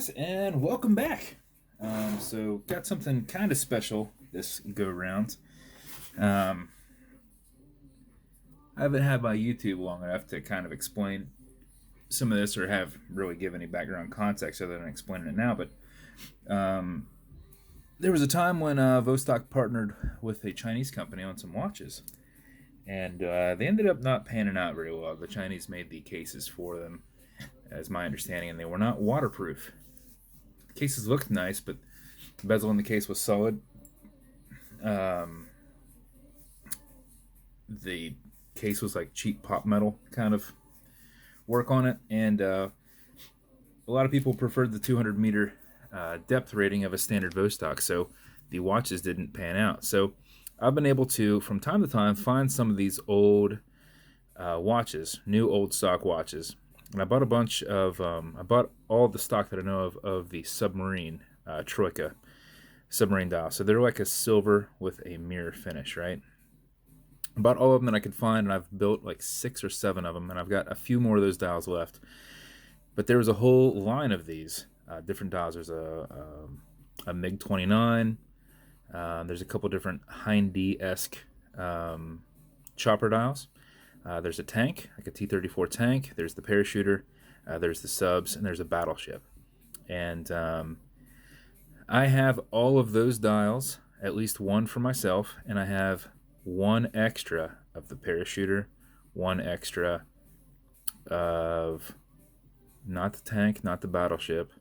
guys, and welcome back. So got something kind of special this go round. Um, I haven't had my YouTube long enough to kind of explain some of this or have really give any background context other than explaining it now. But there was a time when Vostok partnered with a Chinese company on some watches, and they ended up not panning out very well. The Chinese made the cases for them, as my understanding, and they were not waterproof. The cases looked nice, but the bezel in the case was solid. The case was like cheap pop metal kind of work on it, and a lot of people preferred the 200 meter depth rating of a standard Vostok, so the watches didn't pan out. So I've been able to, from time to time, find some of these old watches, new old stock watches. And I bought a bunch of, I bought all the stock that I know of the submarine Troika submarine dial. So they're like a silver with a mirror finish, right? I bought all of them that I could find, and I've built like 6 or 7 of them, and I've got a few more of those dials left. But there was a whole line of these different dials. There's a MiG 29. There's a couple different Hindy-esque chopper dials. There's a tank, like a T-34 tank. There's the parachuter. There's the subs, and there's a battleship. And I have all of those dials, at least one for myself, and I have one extra of the parachuter, one extra of not the tank, not the battleship,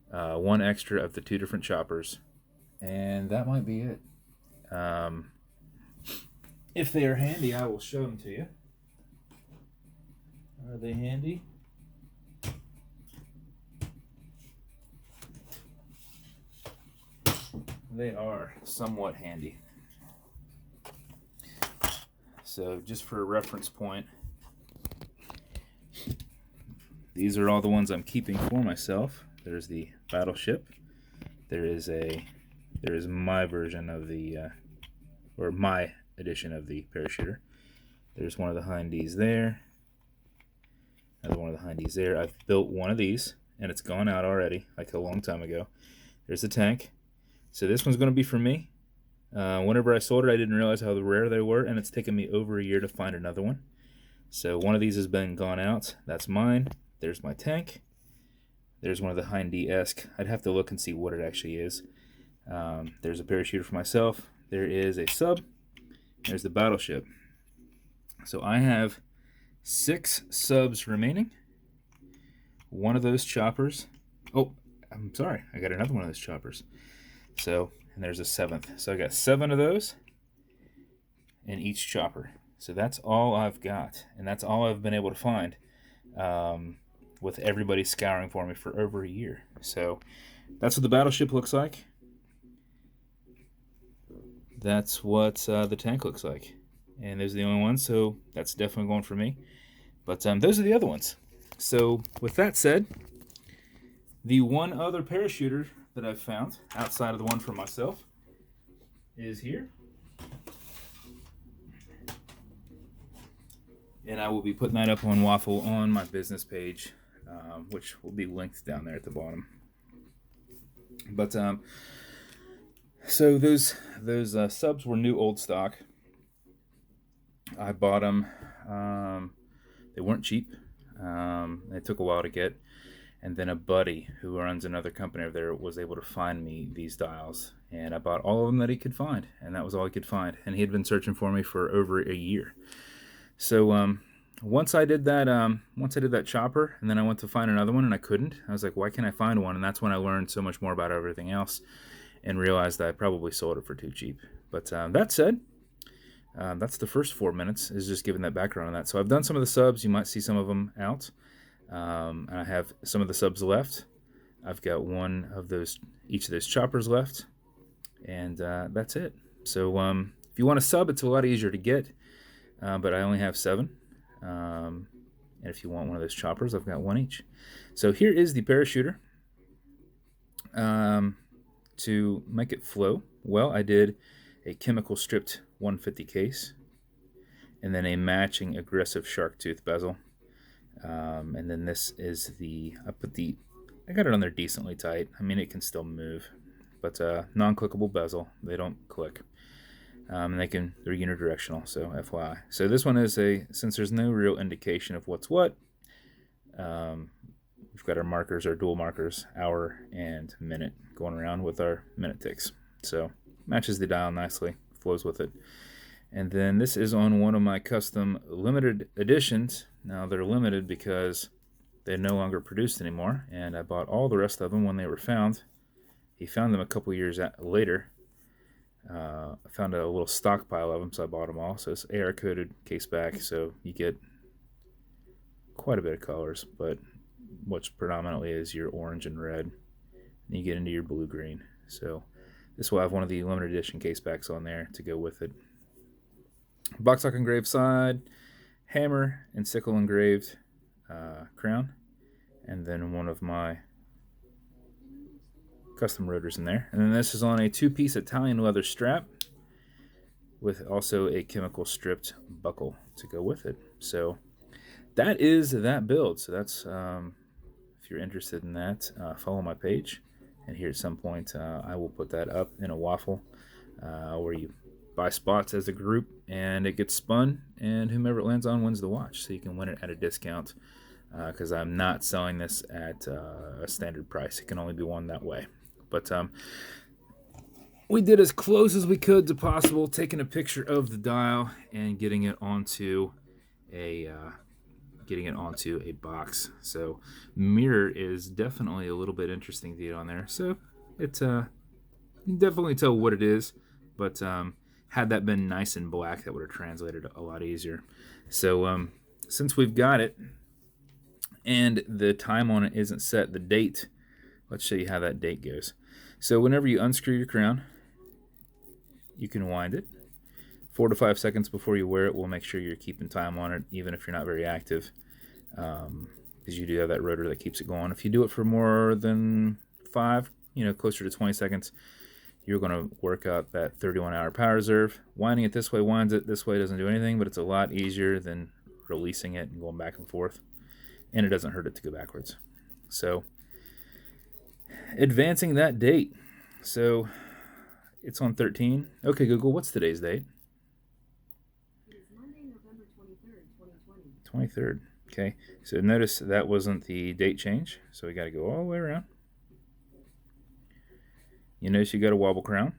one extra of the 2 different choppers, and that might be it. If they are handy, I will show them to you. Are they handy? They are somewhat handy. So just for a reference point, these are all the ones I'm keeping for myself. There's the battleship. There is my version of the, or my edition of the parachuter. There's one of the Hindies there. Another one of the Hindies there. I've built one of these, and it's gone out already, like a long time ago. There's the tank. So this one's going to be for me. Whenever I sold it, I didn't realize how rare they were, and it's taken me over a year to find another one. So one of these has been gone out. That's mine. There's my tank. There's one of the Hindy-esque. I'd have to look and see what it actually is. There's a parachuter for myself. There is a sub. There's the battleship. So I have 6 subs remaining. One of those choppers. Oh, I'm sorry. I got another one of those choppers. So, and there's a 7th. So I got 7 of those in each chopper. So that's all I've got, and that's all I've been able to find, with everybody scouring for me for over a year. So that's what the battleship looks like. That's what the tank looks like. And those are the only ones, so that's definitely going for me. But those are the other ones. So with that said, the one other parachuter that I've found, outside of the one for myself, is here. And I will be putting that up on Waffle on my business page, which will be linked down there at the bottom. But so those subs were new old stock. I bought them. They weren't cheap. It took a while to get. And then a buddy who runs another company over there was able to find me these dials. And I bought all of them that he could find. And that was all he could find. And he had been searching for me for over a year. So once I did that chopper, and then I went to find another one, and I couldn't. I was like, why can't I find one? And that's when I learned so much more about everything else and realized that I probably sold it for too cheap. But that said, that's the first 4 minutes, is just giving that background on that. So I've done some of the subs. You might see some of them out. And I have some of the subs left. I've got one of those, each of those choppers left. And that's it. So if you want a sub, it's a lot easier to get. But I only have 7. And if you want one of those choppers, I've got 1 each. So here is the parachuter. To make it flow, well, I did a chemical stripped 150 case, and then a matching aggressive shark tooth bezel. And then this is I put the I got it on there decently tight. I mean, it can still move, but non-clickable bezel. They don't click. And they're unidirectional, so FYI. So this one is since there's no real indication of what's what, we've got our markers, our dual markers, hour and minute, going around with our minute ticks. So matches the dial nicely, flows with it. And then this is on one of my custom limited editions. Now they're limited because they're no longer produced anymore, and I bought all the rest of them when they were found. He found them a couple years later. I found a little stockpile of them, so I bought them all. So it's AR coated caseback, so you get quite a bit of colors, but what's predominantly is your orange and red. And you get into your blue-green. So this will have one of the limited edition casebacks on there to go with it. Box stock engraved side, hammer and sickle engraved crown, and then one of my custom rotors in there. And then this is on a 2-piece Italian leather strap with also a chemical stripped buckle to go with it. So that is that build. So that's if you're interested in that, follow my page, and here at some point I will put that up in a waffle where you buy spots as a group and it gets spun, and whomever it lands on wins the watch, so you can win it at a discount, because I'm not selling this at a standard price. It can only be won that way. But we did as close as we could to possible, taking a picture of the dial and getting it onto a box. So mirror is definitely a little bit interesting to get on there. So it's you can definitely tell what it is, but had that been nice and black, that would have translated a lot easier. So since we've got it and the time on it isn't set, the date, let's show you how that date goes. So whenever you unscrew your crown, you can wind it. 4 to 5 seconds before you wear it will make sure you're keeping time on it, even if you're not very active, because you do have that rotor that keeps it going. If you do it for more than 5, closer to 20 seconds, you're going to work out that 31-hour power reserve. Winding it this way winds it this way doesn't do anything, but it's a lot easier than releasing it and going back and forth, and it doesn't hurt it to go backwards. So advancing that date. So it's on 13. Okay, Google, what's today's date? It is Monday, November 23rd, 2020. 23rd. Okay, so notice that wasn't the date change, so we got to go all the way around. You notice you got a wobble crown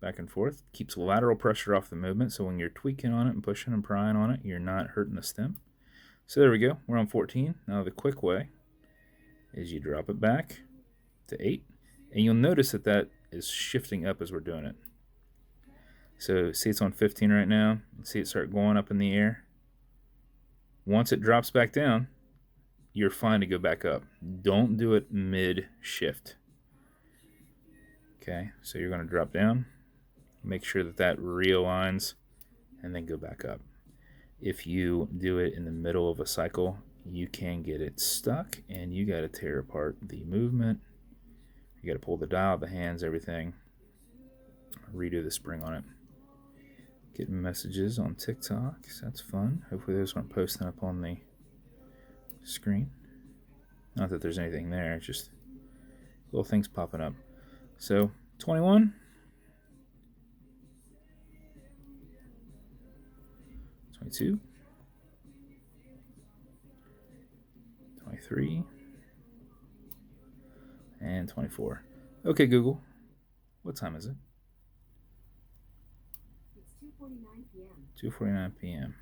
back and forth. Keeps lateral pressure off the movement, so when you're tweaking on it and pushing and prying on it, you're not hurting the stem. So there we go. We're on 14. Now the quick way is you drop it back to 8, and you'll notice that that is shifting up as we're doing it. So see it's on 15 right now. See it start going up in the air. Once it drops back down, you're fine to go back up. Don't do it mid-shift. Okay, so you're going to drop down, make sure that that realigns, and then go back up. If you do it in the middle of a cycle, you can get it stuck, and you got to tear apart the movement. You got to pull the dial, the hands, everything. Redo the spring on it. Getting messages on TikTok, so that's fun. Hopefully those aren't posting up on the screen. Not that there's anything there, it's just little things popping up. So 21, 22, 23, and 24. Okay, Google, what time is it? It's 2:49 p.m. 2:49 p.m.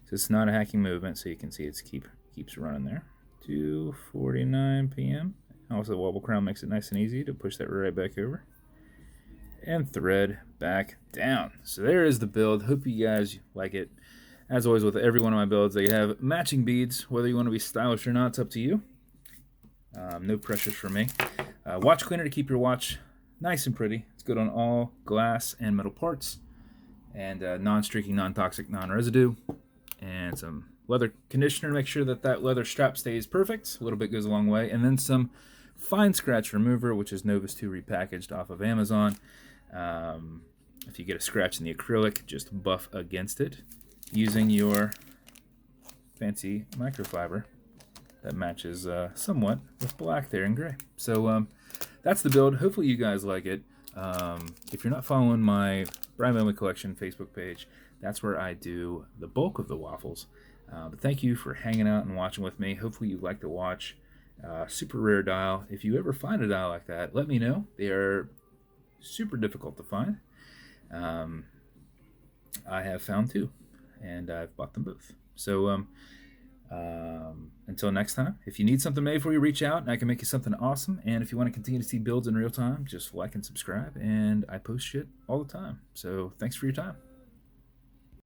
So it's not a hacking movement, so you can see it keeps running there. 2:49 p.m. Also, the wobble crown makes it nice and easy to push that right back over. And thread back down. So there is the build. Hope you guys like it. As always with every one of my builds, they have matching beads. Whether you want to be stylish or not, it's up to you. No pressures for me. Watch cleaner to keep your watch nice and pretty. It's good on all glass and metal parts. And non-streaky, non-toxic, non-residue. And some leather conditioner to make sure that that leather strap stays perfect. A little bit goes a long way. And then some fine scratch remover, which is Novus 2 repackaged off of Amazon. If you get a scratch in the acrylic, just buff against it using your fancy microfiber that matches somewhat with black there and gray. So that's the build. Hopefully you guys like it. If you're not following my Brian Bowman Collection Facebook page, that's where I do the bulk of the waffles. But thank you for hanging out and watching with me. Hopefully you like the watch. Super rare dial. If you ever find a dial like that, let me know. They are super difficult to find. I have found two, and I've bought them both. So until next time, if you need something made for you, reach out and I can make you something awesome. And if you want to continue to see builds in real time, just like and subscribe, and I post shit all the time. So thanks for your time.